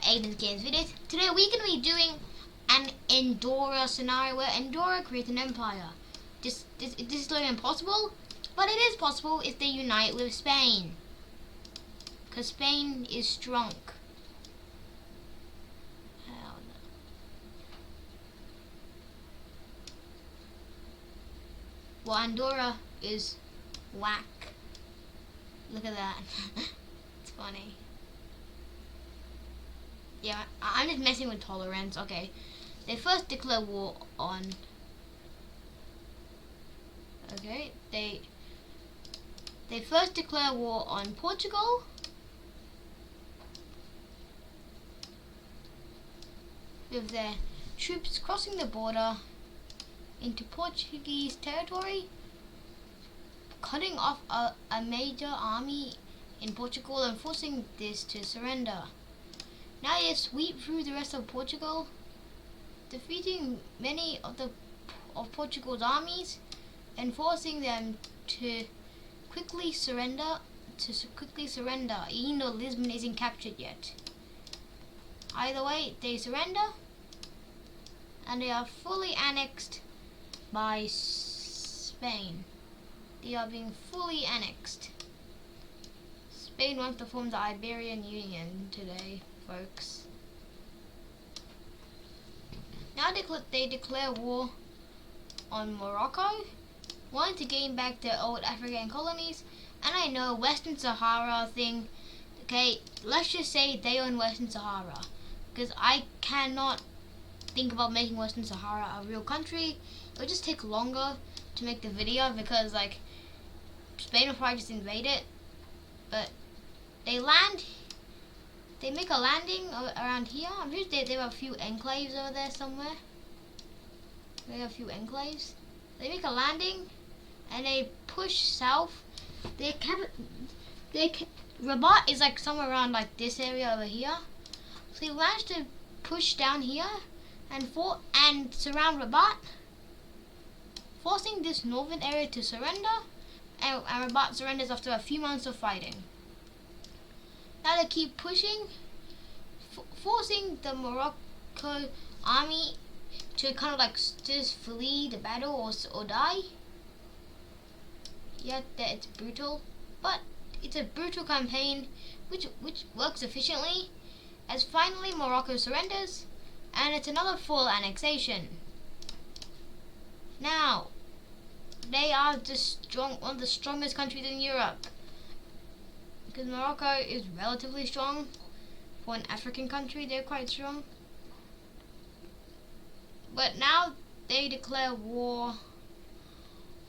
Aiden's Games videos. Today we're going to be doing an Andorra scenario where Andorra creates an empire. This is looking impossible, but it is possible if they unite with Spain. Because Spain is strong. Hell no. Well, Andorra is whack. Look at that. It's funny. Yeah, I'm just messing with tolerance. Okay, they first declare war on. Okay, they first declare war on Portugal. With their troops crossing the border into Portuguese territory, cutting off a major army in Portugal and forcing this to surrender. Now they sweep through the rest of Portugal, defeating many of Portugal's armies and forcing them to quickly surrender. Even though Lisbon isn't captured yet. Either way, they surrender, and they are fully annexed by Spain. They are being fully annexed. Spain wants to form the Iberian Union today, folks. Now they declare war on Morocco, wanting to gain back their old African colonies. And I know Western Sahara thing. Okay, let's just say they own Western Sahara, because I cannot think about making Western Sahara a real country. It would just take longer to make the video because like Spain will probably just invade it. But they make a landing around here. I'm sure they have a few enclaves over there somewhere. They have a few enclaves. They make a landing and they push south. Rabat is like somewhere around like this area over here. So they managed to push down here and surround Rabat, forcing this northern area to surrender. And Rabat surrenders after a few months of fighting. Now they keep pushing, forcing the Morocco army to kind of like just flee the battle or die. Yeah, it's brutal, but it's a brutal campaign which works efficiently, as finally Morocco surrenders, and it's another full annexation. Now, they are one of the strongest countries in Europe. Because Morocco is relatively strong. For an African country, they're quite strong. But now they declare war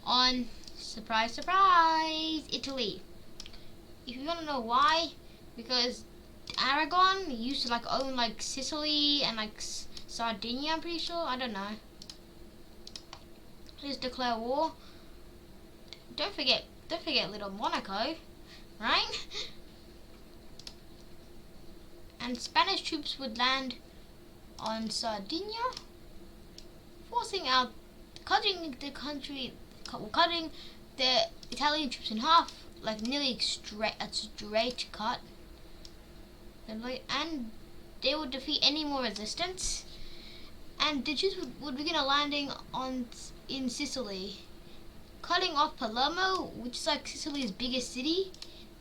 on, surprise, surprise, Italy. If you want to know why, because Aragon used to like own like Sicily and like Sardinia, I'm pretty sure. I don't know. Just declare war. Don't forget little Monaco, right? And Spanish troops would land on Sardinia, cutting the Italian troops in half, like nearly a straight cut. And they would defeat any more resistance. And the troops would begin a landing in Sicily, cutting off Palermo, which is like Sicily's biggest city,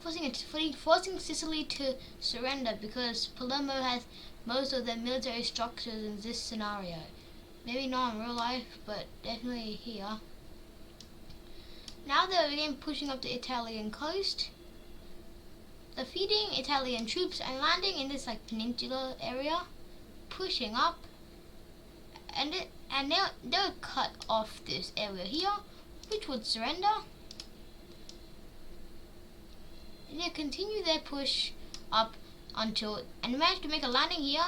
forcing Sicily to surrender because Palermo has most of their military structures in this scenario. Maybe not in real life, but definitely here. Now they're again pushing up the Italian coast, defeating Italian troops and landing in this like peninsula area, pushing up, and they'll cut off this area here, which would surrender. And they continue their push up until and manage to make a landing here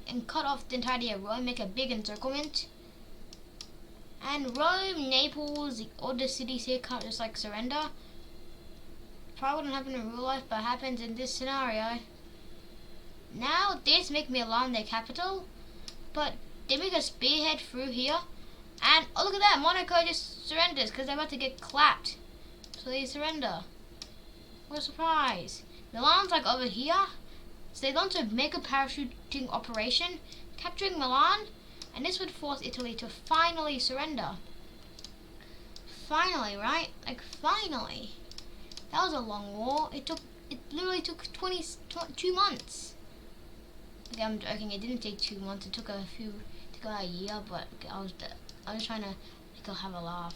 and cut off the entirety of Rome, make a big encirclement. And Rome, Naples, all the cities here can't just like surrender. Probably wouldn't happen in real life, but happens in this scenario. Now this make me alarm their capital, but they make a spearhead through here, and oh look at that, Monaco just surrenders because they're about to get clapped, so they surrender. What a surprise! Milan's like over here, So they launched a mega parachuting operation, capturing Milan, and this would force Italy to finally surrender. Finally, right? Like finally. That was a long war. It literally took 2 months. Okay, I'm joking. It didn't take 2 months. It took a year. But okay, I was trying to have a laugh.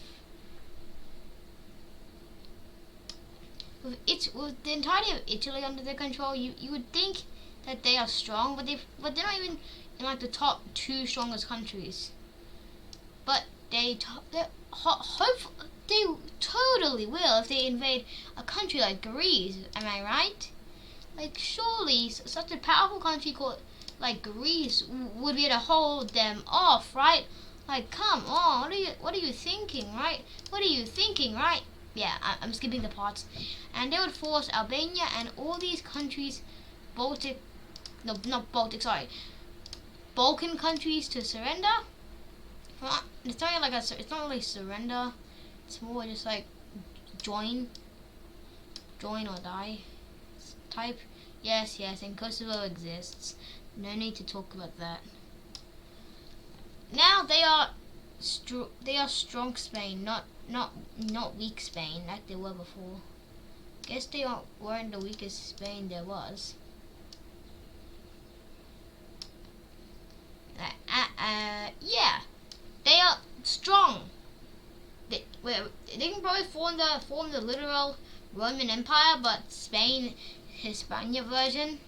With the entirety of Italy under their control, you would think that they are strong, but they're not even in like the top 2 strongest countries. But they totally will if they invade a country like Greece. Am I right? Like surely such a powerful country called like Greece would be able to hold them off, right? Like come on, what are you thinking, right? What are you thinking, right? Yeah, I'm skipping the parts. And they would force Albania and all these countries, Balkan countries to surrender. It's not really surrender. It's more just like join or die type. Yes, and Kosovo exists. No need to talk about that. Now they are strong Spain, not weak Spain like they were before. Guess they weren't the weakest Spain there was. Yeah, they are strong. They can probably form the literal Roman Empire, but Spain, Hispania version.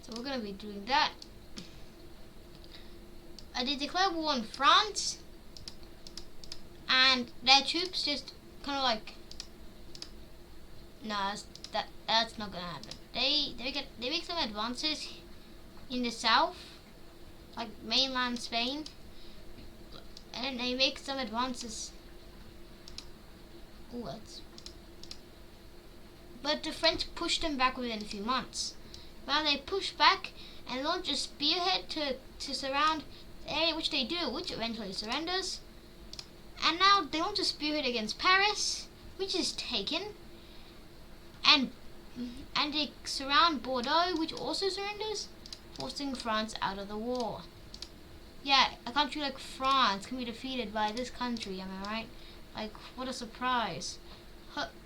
So we're gonna be doing that. They declare war on France, and their troops just kind of like, nah, that's not gonna happen. They make some advances in the south, like mainland Spain, and then they make some advances. Ooh, but the French pushed them back within a few months. Now they push back and launch a spearhead to surround the area, which eventually surrenders. And now they launch a spearhead against Paris, which is taken. And they surround Bordeaux, which also surrenders, forcing France out of the war. Yeah, a country like France can be defeated by this country, am I right? Like, what a surprise.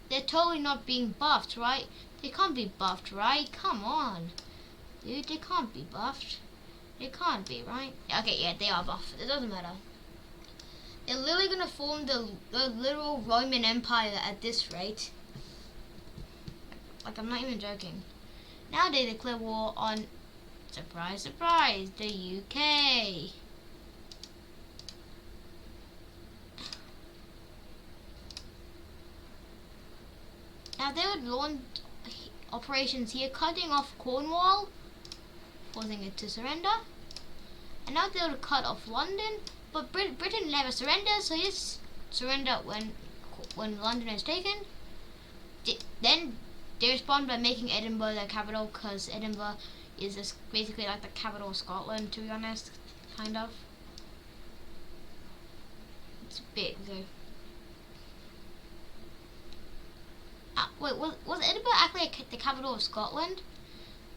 They're totally not being buffed, right? They can't be buffed, right? Come on. Dude, they can't be buffed. They can't be, right? Okay, yeah, they are buffed. It doesn't matter. They're literally gonna form the literal Roman Empire at this rate. Like, I'm not even joking. Now they declare war on, surprise, surprise, the UK. Now they would launch operations here, cutting off Cornwall, forcing it to surrender. And now they would cut off London, but Britain never surrenders, so just surrender when London is taken. Then they respond by making Edinburgh their capital, because Edinburgh is just basically like the capital of Scotland, to be honest, kind of. It's big though. Wait, was Edinburgh actually the capital of Scotland?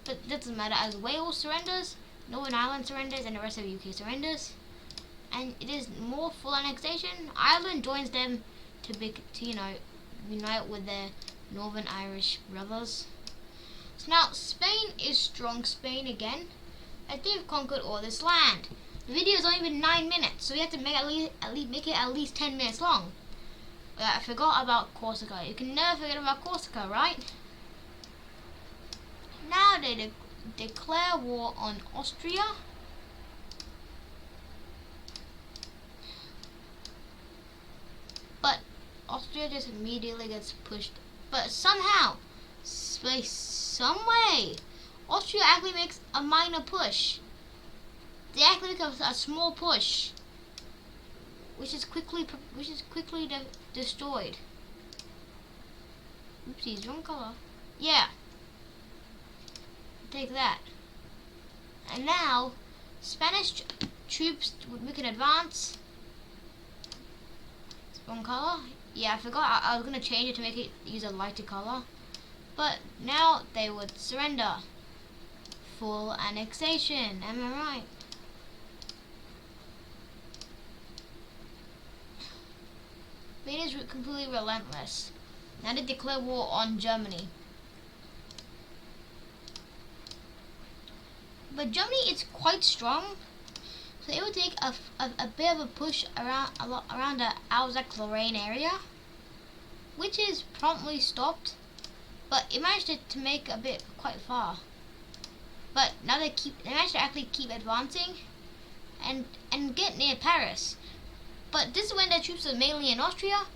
But that doesn't matter, as Wales surrenders, Northern Ireland surrenders, and the rest of the UK surrenders. And it is more full annexation. Ireland joins them to unite with their Northern Irish brothers. So now Spain is strong Spain again, as they've conquered all this land. The video has only been 9 minutes, so we have to make it at least 10 minutes long. I forgot about Corsica. You can never forget about Corsica, right? Now they declare war on Austria. But Austria just immediately gets pushed. But somehow, some way, Austria actually makes a minor push. They actually make a small push, which is quickly destroyed. Oopsies, wrong color. Yeah. Take that. And now, Spanish troops would make an advance. It's wrong color. Yeah, I forgot. I was gonna change it to make it use a lighter color. But now they would surrender. full annexation. Am I right? Spain is completely relentless. Now they declare war on Germany. But Germany is quite strong, so it would take a bit of a push around the Alsace-Lorraine area, which is promptly stopped. But it managed to make a bit quite far. But now they managed to actually keep advancing and get near Paris. But this is when their troops are mainly in Austria,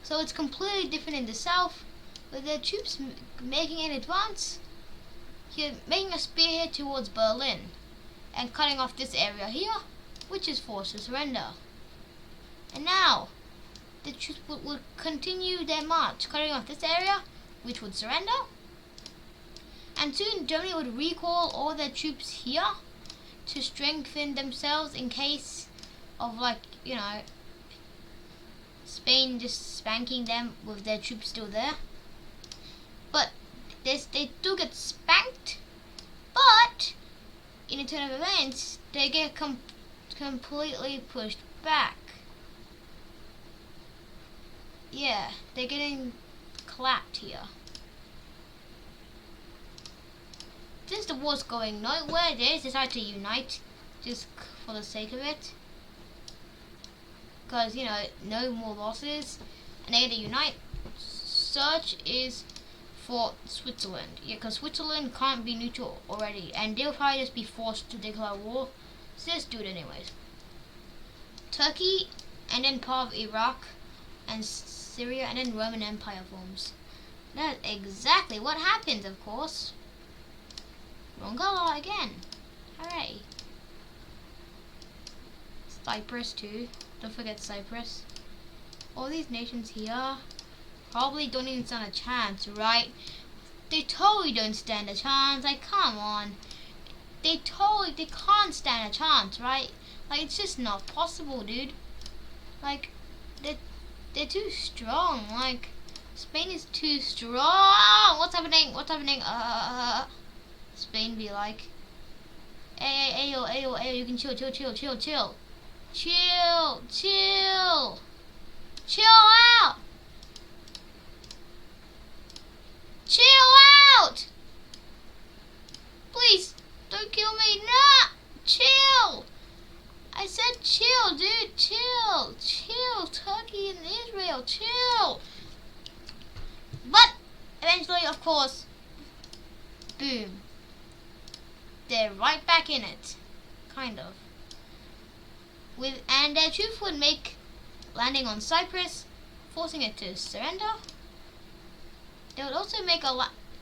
so it's completely different in the south, with their troops making an advance. Here, making a spearhead towards Berlin and cutting off this area here, which is forced to surrender. And now the troops would continue their march, cutting off this area, which would surrender. And soon Germany would recall all their troops here to strengthen themselves in case of, like, you know, Spain just spanking them with their troops still there. But they do get spanked, but in a turn of events, they get completely pushed back. Yeah, they're getting clapped here. Since the war's going nowhere, they just decide to unite just for the sake of it. Because, you know, no more losses, and they get to unite. Search is for Switzerland. Yeah, because Switzerland can't be neutral already, and they'll probably just be forced to declare war, so just do it anyways. Turkey, and then part of Iraq, and Syria, and then Roman Empire forms. That's exactly what happens, of course. Wrong color again. Hooray. Cyprus too. Don't forget Cyprus. All these nations here probably don't even stand a chance, right? They totally don't stand a chance. Like, come on. They can't stand a chance, right? Like, it's just not possible, dude. Like, they're too strong. Like, Spain is too strong. What's happening? What's happening? Spain be like, hey, ayo, you can chill. Chill out. Chill out. Please, don't kill me. Nah, chill. I said chill, dude. Chill. Turkey and Israel, chill. But eventually, of course, boom. They're right back in it, kind of. And their troops would make landing on Cyprus, forcing it to surrender. They would also make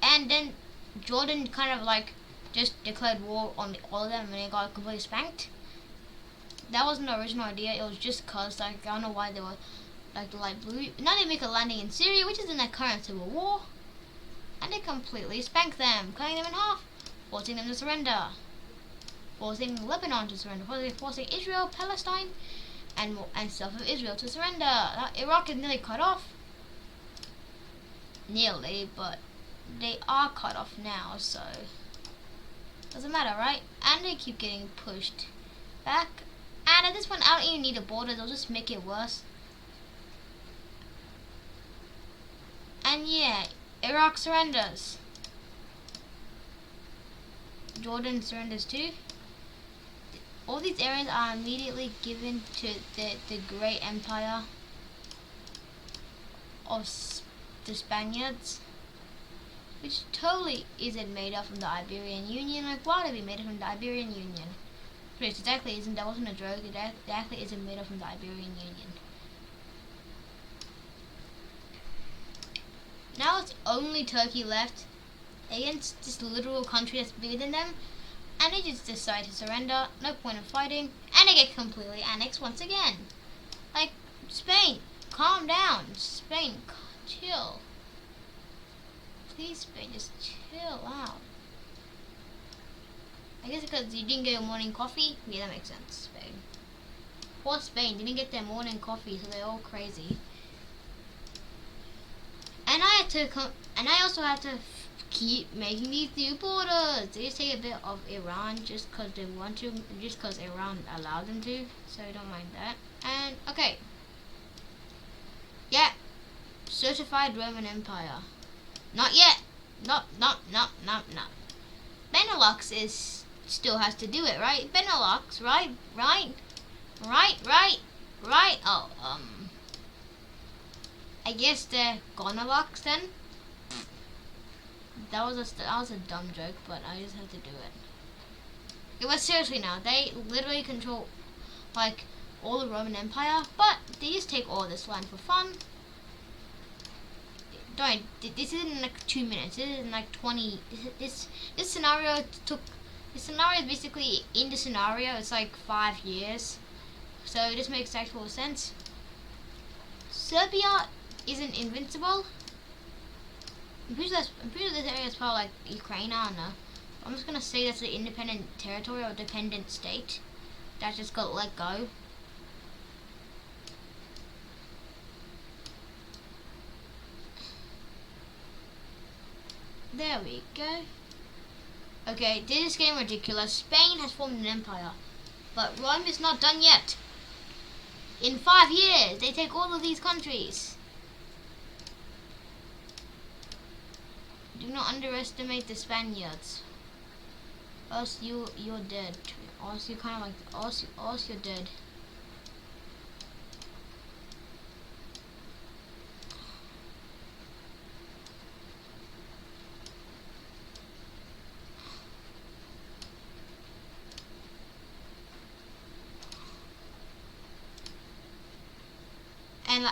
and then Jordan kind of like just declared war on all of them, and they got completely spanked. That wasn't the original idea. It was just cause, like, I don't know why they were like the light blue. Now they make a landing in Syria, which is in the current civil war, and they completely spank them, cutting them in half, forcing them to surrender, forcing Lebanon to surrender, forcing Israel, Palestine, and south of Israel to surrender. Iraq is nearly cut off. Nearly, but they are cut off now, so doesn't matter, right? And they keep getting pushed back. And at this point, I don't even need a border. They'll just make it worse. And yeah, Iraq surrenders. Jordan surrenders too. All these areas are immediately given to the great empire of the Spaniards, which totally isn't made up from the Iberian Union. Like, why would it be made up from the Iberian Union? But it exactly isn't. That wasn't a joke. It exactly isn't made up from the Iberian Union. Now it's only Turkey left against this literal country that's bigger than them, and they just decide to surrender. No point in fighting, and they get completely annexed once again. Like, Spain, calm down. Spain, chill. Please, Spain, just chill out. I guess because you didn't get your morning coffee? Yeah, that makes sense, Spain. Poor Spain didn't get their morning coffee, so they're all crazy. And I also had to keep making these new borders. They just take a bit of Iran just because they want to, just because Iran allowed them to, so I don't mind that. And okay, yeah, certified Roman Empire. Not yet. No. Benelux is still has to do it, right? Benelux, right? Oh, I guess they're Gonalux then. That was a dumb joke, but I just had to do it. It was seriously now. They literally control like all the Roman Empire, but they just take all this land for fun. Don't. This isn't in like 2 minutes. This is in like 20. This scenario took. This scenario is basically in the scenario. It's like 5 years, so this makes actual sense. Serbia isn't invincible. I'm pretty sure this area is probably like Ukraine. I don't know. I'm just gonna say that's an independent territory or dependent state that just got let go. There we go. Okay, this is getting ridiculous. Spain has formed an empire, but Rome is not done yet. In 5 years, they take all of these countries. Do not underestimate the Spaniards. Else you're dead. Else you kind of like else you're dead.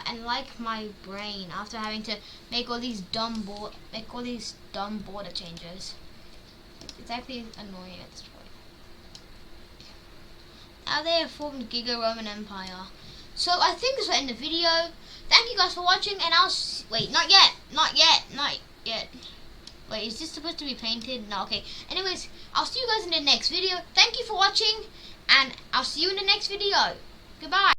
And like my brain, after having to make all these dumb border changes, it's actually annoying at this point. Now they have formed Giga Roman Empire. So I think this will end the video. Thank you guys for watching, and wait, not yet. Wait, is this supposed to be painted? No, okay. Anyways, I'll see you guys in the next video. Thank you for watching, and I'll see you in the next video. Goodbye.